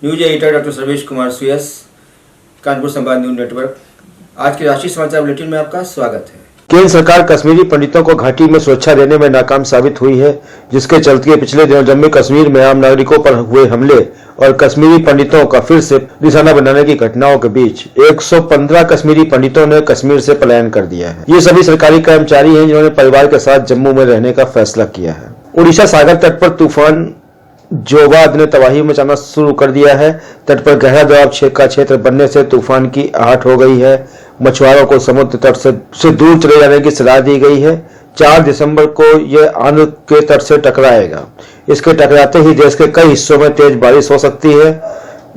News editor doctor Sarvesh Kumar Suyas, Kanpur संवाद news network. आज के राष्ट्रीय समाचार बुलेटिन में आपका स्वागत है। केंद्र सरकार कश्मीरी पंडितों को घाटी में सुरक्षा देने में नाकाम साबित हुई है, जिसके चलते पिछले दिनों जम्मू कश्मीर में आम नागरिकों पर हुए हमले और कश्मीरी पंडितों का फिर से निशाना बनाने की घटनाओं के बीच 115 कश्मीरी पंडितों ने कश्मीर से पलायन कर दिया है। ये सभी सरकारी कर्मचारी हैं जिन्होंने परिवार के साथ जम्मू में रहने का फैसला किया है। उड़ीसा सागर तट पर तूफान जोवाद ने तबाही मचाना शुरू कर दिया है। तट पर गहरा दबाव का क्षेत्र बनने से तूफान की आहट हो गई है। मछुआरों को समुद्र तट से दूर चले जाने की सलाह दी गई है। 4 दिसंबर को यह आंध्र के तट से टकराएगा। इसके टकराते ही देश के कई हिस्सों में तेज बारिश हो सकती है,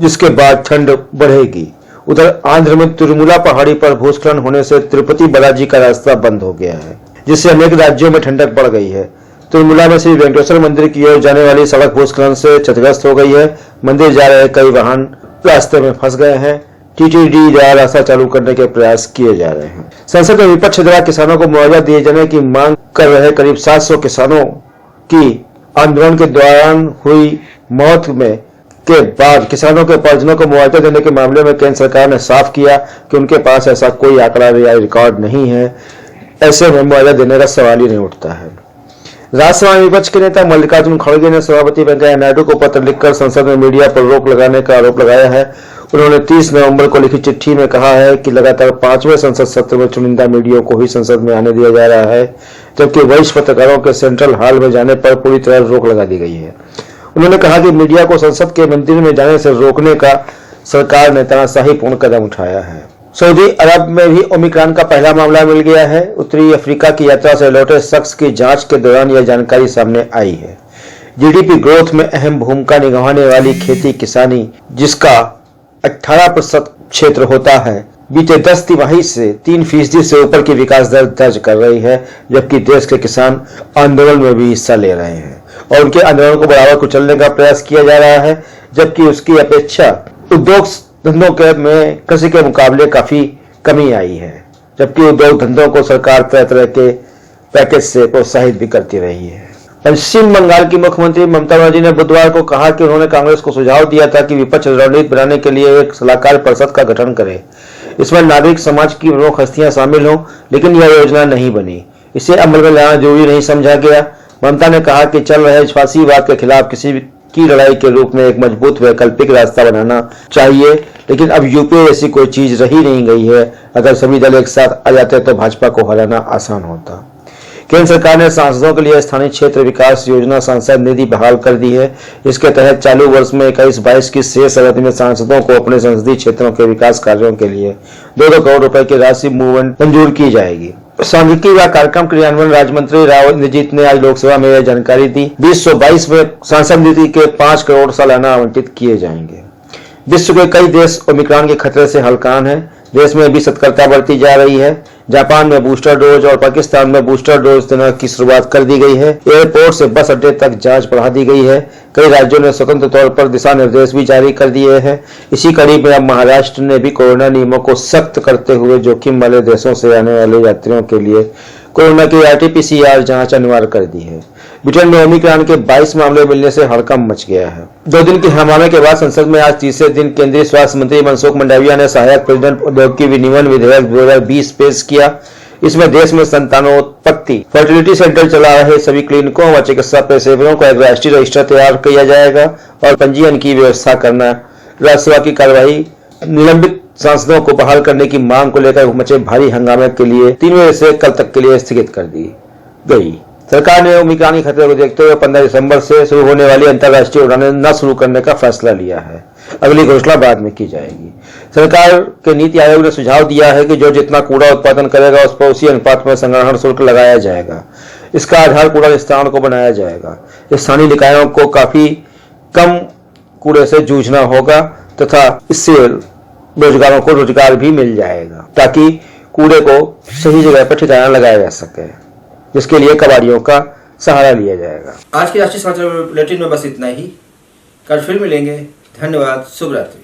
जिसके बाद ठंड बढ़ेगी। उधर आंध्र में तिरुमला पहाड़ी पर भूस्खलन होने से तिरुपति बालाजी का रास्ता बंद हो गया है, जिससे अनेक राज्यों में ठंडक बढ़ गई है। तिरुमला में श्री वेंकटेश्वर मंदिर की ओर जाने वाली सड़क भूस्खलन से क्षतिग्रस्त हो गई है। मंदिर जा रहे कई वाहन रास्ते में फंस गए हैं। टीटीडी द्वारा रास्ता चालू करने के प्रयास किए जा रहे हैं। संसद में विपक्ष द्वारा किसानों को मुआवजा दिए जाने की मांग कर रहे करीब 700 किसानों की आंदोलन के दौरान हुई मौत के बाद किसानों के परिजनों को मुआवजा देने के मामले में केंद्र सरकार ने साफ किया कि उनके पास ऐसा कोई आंकड़ा या रिकॉर्ड नहीं है। ऐसे में मुआवजा देने का सवाल ही नहीं उठता है। राज्यसभा में विपक्ष के नेता मल्लिकार्जुन खड़गे ने सभापति वेंकैया नायडू को पत्र लिखकर संसद में मीडिया पर रोक लगाने का आरोप लगाया है। उन्होंने 30 नवंबर को लिखी चिट्ठी में कहा है कि लगातार 5वें संसद सत्र में चुनिंदा मीडिया को ही संसद में आने दिया जा रहा है, जबकि वरिष्ठ पत्रकारों के सेंट्रल हॉल में जाने पर पूरी तरह रोक लगा दी गई है। उन्होंने कहा कि मीडिया को संसद के मंदिर में जाने से रोकने का सरकार ने तानाशाहीपूर्ण कदम उठाया है। सऊदी अरब में भी ओमिक्रॉन का पहला मामला मिल गया है। उत्तरी अफ्रीका की यात्रा से लौटे शख्स की जांच के दौरान यह जानकारी सामने आई है। जीडीपी ग्रोथ में अहम भूमिका निभाने वाली खेती किसानी, जिसका 18% क्षेत्र होता है, बीते 10 तिमाही से 3% से ऊपर की विकास दर दर्ज कर रही है, जबकि देश के किसान आंदोलन में भी हिस्सा ले रहे हैं और उनके आंदोलन को बढ़ावा कुचलने का प्रयास किया जा रहा है, जबकि उसकी अपेक्षा उद्योग धंधों के में कृषि के मुकाबले काफी कमी आई है, जबकि उद्योग धंधों को सरकार तरह तरह के पैकेज से प्रोत्साहित भी करती रही है। पश्चिम बंगाल की मुख्यमंत्री ममता बनर्जी ने बुधवार को कहा कि उन्होंने कांग्रेस को सुझाव दिया था कि विपक्ष रणनीति बनाने के लिए एक सलाहकार परिषद का गठन करे। इसमें नागरिक समाज की प्रमुख हस्तियां शामिल हों, लेकिन यह योजना नहीं बनी। इसे अमल में लाना जरूरी नहीं समझा गया। ममता ने कहा कि चल रहे फासीवाद के खिलाफ किसी की लड़ाई के रूप में एक मजबूत वैकल्पिक रास्ता बनाना चाहिए, लेकिन अब यूपीए ऐसी कोई चीज रही नहीं गई है। अगर सभी दल एक साथ आ जाते तो भाजपा को हराना आसान होता। केंद्र सरकार ने सांसदों के लिए स्थानीय क्षेत्र विकास योजना सांसद निधि बहाल कर दी है। इसके तहत चालू वर्ष में 21-22 की शेष अवधि में सांसदों को अपने संसदीय क्षेत्रों के विकास कार्यों के लिए 2-2 करोड़ रुपए की राशि मंजूर की जाएगी। सांख्यिकी व कार्यक्रम क्रियान्वयन राज्य मंत्री राव इंद्रजीत ने आज लोकसभा में यह जानकारी दी। 2022 में सांसद निधि के 5 करोड़ सालाना आवंटित किए जाएंगे। विश्व के कई देश ओमिक्रॉन के खतरे से हलकान हैं। देश में भी सतर्कता बढ़ती जा रही है। जापान में बूस्टर डोज और पाकिस्तान में बूस्टर डोज देने की शुरुआत कर दी गई है। एयरपोर्ट से बस अड्डे तक जांच बढ़ा दी गई है। कई राज्यों ने स्वतंत्र तौर पर दिशा निर्देश भी जारी कर दिए हैं। इसी कड़ी में अब महाराष्ट्र ने भी कोरोना नियमों को सख्त करते हुए जोखिम वाले देशों से आने वाले यात्रियों के लिए कोरोना की RT-PCR जांच अनिवार्य कर दी है। ब्रिटेन में ओमिक्रॉन के 22 मामले मिलने से हड़कंप मच गया है। 2 दिन के हंगामे के बाद संसद में आज तीसरे दिन केंद्रीय स्वास्थ्य मंत्री मनसुख मंडाविया ने सहायक प्रेसिडेंट प्रौद्योगिकी विनियमन विधेयक 2020 पेश किया। इसमें देश में संतानोत्पत्ति फर्टिलिटी सेंटर चला रहे सभी क्लिनिकों व चिकित्सा पेशेवरों का एक राष्ट्रीय रजिस्टर तैयार किया जाएगा और पंजीयन की व्यवस्था करना। राज्यसभा की कार्यवाही निलंबित सांसदों को बहाल करने की मांग को लेकर मचे भारी हंगामे के लिए 3 बजे से कल तक के लिए स्थगित कर दी गई। सरकार ने ओमिक्रॉन के खतरे को देखते हुए 15 दिसंबर से शुरू होने वाली अंतर्राष्ट्रीय उड़ानें न शुरू करने का फैसला लिया है। अगली घोषणा बाद में की जाएगी। सरकार के नीति आयोग ने सुझाव दिया है कि जो जितना कूड़ा उत्पादन करेगा उस पर उसी अनुपात में संग्रहण शुल्क लगाया जाएगा। इसका आधार कूड़ा निस्तारण को बनाया जाएगा। स्थानीय निकायों को काफी कम कूड़े से जूझना होगा तथा इससे बेरोजगारों को रोजगार भी मिल जाएगा, ताकि कूड़े को सही जगह पर ठिकाना लगाया जा सके, जिसके लिए कबाड़ियों का सहारा लिया जाएगा। आज के राष्ट्रीय समाचार बुलेटिन में बस इतना ही। कल फिर मिलेंगे। धन्यवाद। शुभ रात्रि।